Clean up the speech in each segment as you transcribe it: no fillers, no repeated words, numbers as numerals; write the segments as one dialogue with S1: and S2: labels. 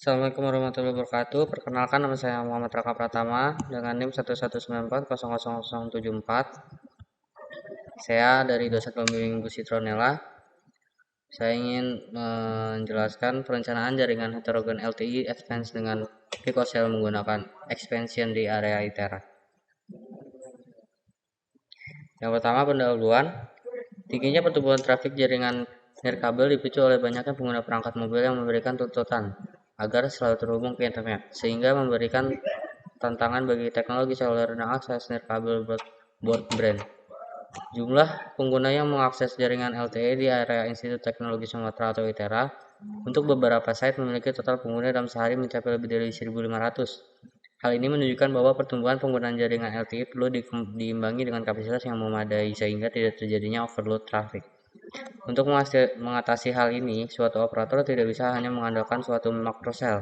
S1: Assalamualaikum warahmatullahi wabarakatuh. Perkenalkan, nama saya Muhammad Raka Pratama dengan NIM 119400074. Saya dari dosen pembimbing Bu Citronella. Saya ingin menjelaskan perencanaan jaringan heterogen LTE advance dengan picocell menggunakan expansion di area ITERA. Yang pertama, pendahuluan. Tingginya pertumbuhan trafik jaringan nirkabel dipicu oleh banyaknya pengguna perangkat mobil yang memberikan tuntutan agar selalu terhubung ke internet, sehingga memberikan tantangan bagi teknologi seluler dan akses nirkabel broadband. Jumlah pengguna yang mengakses jaringan LTE di area Institut Teknologi Sumatera atau ITERA untuk beberapa site memiliki total pengguna dalam sehari mencapai lebih dari 1.500. Hal ini menunjukkan bahwa pertumbuhan penggunaan jaringan LTE perlu diimbangi dengan kapasitas yang memadai sehingga tidak terjadinya overload traffic. Untuk mengatasi hal ini, suatu operator tidak bisa hanya mengandalkan suatu macro cell.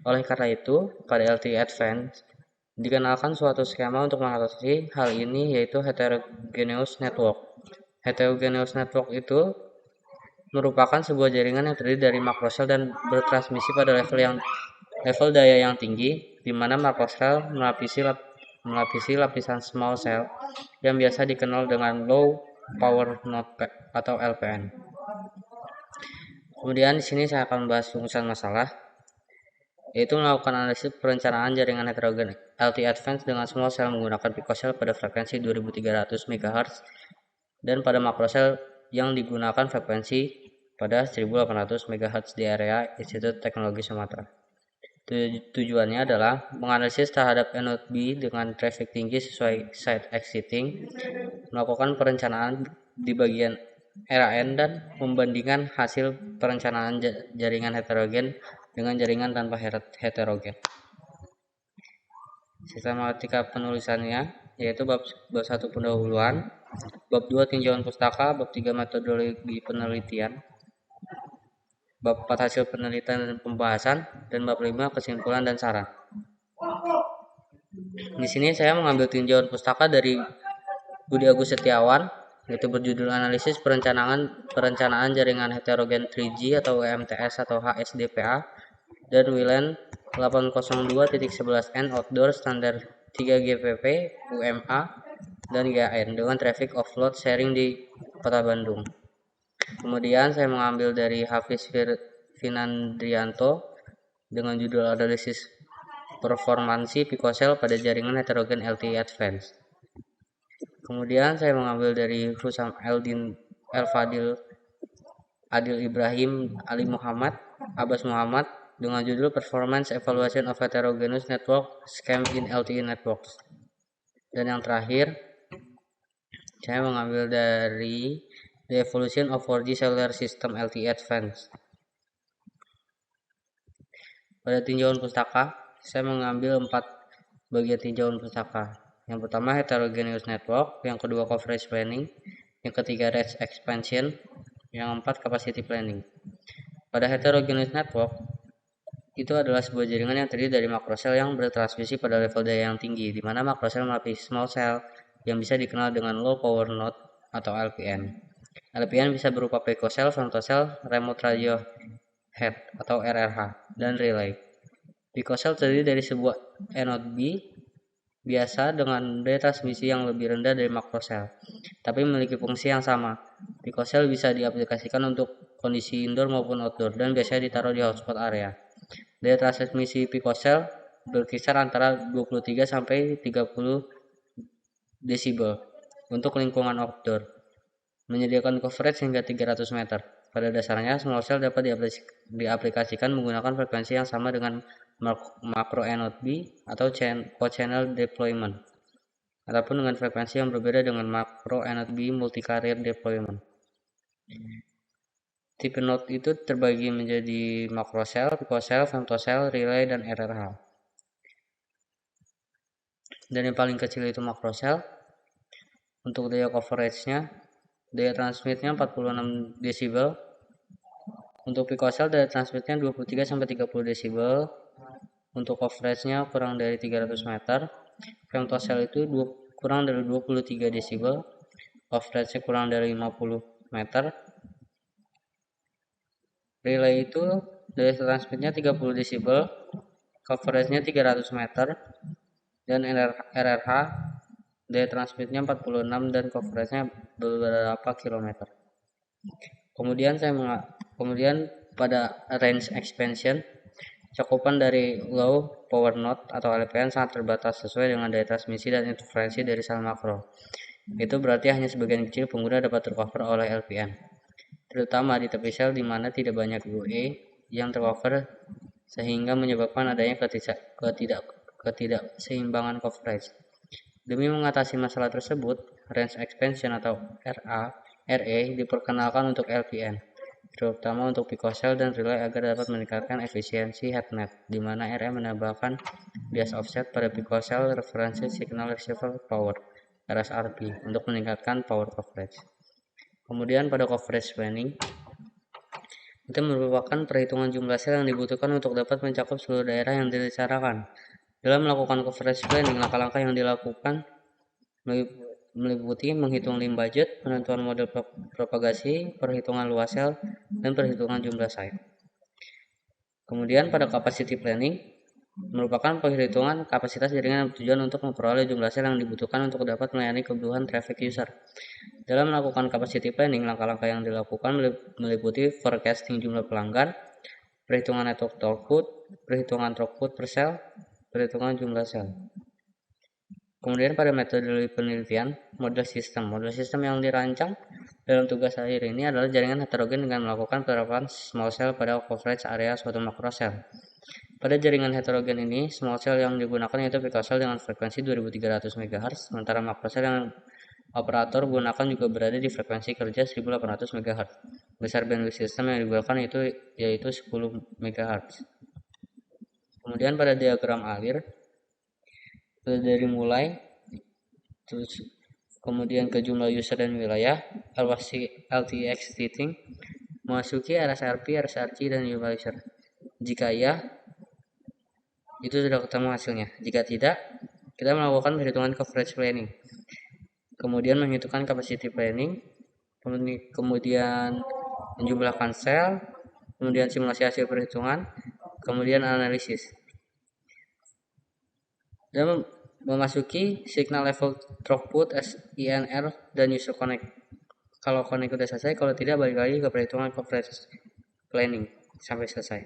S1: Oleh karena itu, pada LTE Advanced dikenalkan suatu skema untuk mengatasi hal ini, yaitu heterogeneous network. Heterogeneous network itu merupakan sebuah jaringan yang terdiri dari macro cell dan bertransmisi pada level daya yang tinggi, di mana macro cell melapisi lapisan small cell yang biasa dikenal dengan low power node atau LPN. Kemudian di sini saya akan membahas rumusan masalah, yaitu melakukan analisis perencanaan jaringan heterogen LTE Advanced dengan small cell menggunakan picocell pada frekuensi 2300 MHz dan pada macro cell yang digunakan frekuensi pada 1800 MHz di area Institut Teknologi Sumatera. Tujuannya adalah menganalisis terhadap node B dengan traffic tinggi sesuai site exiting, melakukan perencanaan di bagian RAN dan membandingkan hasil perencanaan jaringan heterogen dengan jaringan tanpa heterogen. Sistematika penulisannya yaitu bab 1 pendahuluan, bab 2 tinjauan pustaka, bab 3 metodologi penelitian, bab 4 hasil penelitian dan pembahasan, dan bab 5 kesimpulan dan saran. Di sini saya mengambil tinjauan pustaka dari Budi Agus Setiawan, yaitu berjudul analisis perencanaan jaringan heterogen 3G atau EMTS atau HSDPA, dan Wilen 802.11n outdoor standar 3GPP UMA dan GAN dengan traffic offload sharing di Kota Bandung. Kemudian saya mengambil dari Hafiz Finandrianto dengan judul analisis performansi picocell pada jaringan heterogen LTE Advanced. Kemudian saya mengambil dari Husam Elfadil Adil Ibrahim Ali Muhammad Abbas Muhammad dengan judul Performance Evaluation of Heterogeneous Network Scheme in LTE Networks. Dan yang terakhir, saya mengambil dari The Evolution of 4G Cellular System LTE Advanced. Pada tinjauan pustaka, saya mengambil 4 bagian tinjauan pustaka. Yang pertama heterogeneous network, yang kedua coverage planning, yang ketiga range expansion, yang keempat capacity planning. Pada heterogeneous network, itu adalah sebuah jaringan yang terdiri dari macro cell yang bertransmisi pada level daya yang tinggi, di mana macro cell melapisi small cell yang bisa dikenal dengan low power node atau LPN. LPN bisa berupa picocell, femtocell, remote radio head atau RRH, dan relay. Picocell terdiri dari sebuah node B biasa dengan daya transmisi yang lebih rendah dari macro cell, tapi memiliki fungsi yang sama. Picocell bisa diaplikasikan untuk kondisi indoor maupun outdoor dan biasanya ditaruh di hotspot area. Daya transmisi picocell berkisar antara 23 sampai 30 desibel untuk lingkungan outdoor, menyediakan coverage hingga 300 meter. Pada dasarnya, small cell dapat diaplikasikan menggunakan frekuensi yang sama dengan macro node B atau co-channel deployment, ataupun dengan frekuensi yang berbeda dengan macro node B multi-carrier deployment. Tipe node itu terbagi menjadi macro cell, picocell, femtocell, relay, dan RRH. Dan yang paling kecil itu macro cell. Untuk daya coverage-nya, daya transmitnya 46 desibel. Untuk picocell daya transmitnya 23 sampai 30 desibel. Untuk coverage-nya kurang dari 300 meter. Femtocell itu kurang dari 23 desibel. Coverage-nya kurang dari 50 meter. Relay itu Daya transmitnya 30 desibel, coveragenya 300 meter, dan RRH daya transmitnya 46 dan coveragenya beberapa kilometer. Kemudian pada range expansion, cakupan dari low power node atau LPN sangat terbatas sesuai dengan daya transmisi dan interferensi dari sel makro. Itu berarti hanya sebagian kecil pengguna dapat tercover oleh LPN, terutama di tepi sel di mana tidak banyak UE yang tercover sehingga menyebabkan adanya ketidakseimbangan coverage. Demi mengatasi masalah tersebut, range expansion atau RA diperkenalkan untuk LPN, terutama untuk picocell dan relay agar dapat meningkatkan efisiensi headnet, di mana RA menambahkan bias offset pada picocell reference signal receiver power (RSRP) untuk meningkatkan power coverage. Kemudian pada coverage planning, itu merupakan perhitungan jumlah sel yang dibutuhkan untuk dapat mencakup seluruh daerah yang dibicarakan. Dalam melakukan coverage planning, langkah-langkah yang dilakukan meliputi menghitung limb budget, penentuan model propagasi, perhitungan luas sel, dan perhitungan jumlah site. Kemudian pada capacity planning merupakan perhitungan kapasitas jaringan yang bertujuan untuk memperoleh jumlah sel yang dibutuhkan untuk dapat melayani kebutuhan traffic user. Dalam melakukan capacity planning, langkah-langkah yang dilakukan meliputi forecasting jumlah pelanggan, perhitungan network throughput, perhitungan throughput per sel, perhitungan jumlah sel. Kemudian pada metode penelitian, model sistem yang dirancang dalam tugas akhir ini adalah jaringan heterogen dengan melakukan penerapan small cell pada coverage area suatu makro cell. Pada jaringan heterogen ini, small cell yang digunakan yaitu picocell dengan frekuensi 2300 MHz, sementara makro cell yang operator gunakan juga berada di frekuensi kerja 1800 MHz. Besar bandwidth sistem yang digunakan yaitu 10 MHz. Kemudian pada diagram alir, dari mulai terus kemudian ke jumlah user dan wilayah, LTX fitting memasuki RSRP, RSRC, dan jumlah user. Jika iya, itu sudah ketemu hasilnya. Jika tidak, kita melakukan perhitungan coverage planning, kemudian menghitungkan capacity planning, kemudian menjumlahkan sel, kemudian simulasi hasil perhitungan, kemudian analisis, dan memasuki signal level throughput, SINR, dan user connect. Kalau connect udah selesai, kalau tidak balik lagi ke perhitungan coverage planning sampai selesai.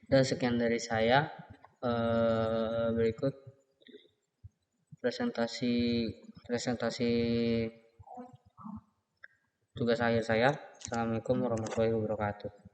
S1: Dan sekian dari saya. Berikut presentasi tugas akhir saya. Assalamualaikum warahmatullahi wabarakatuh.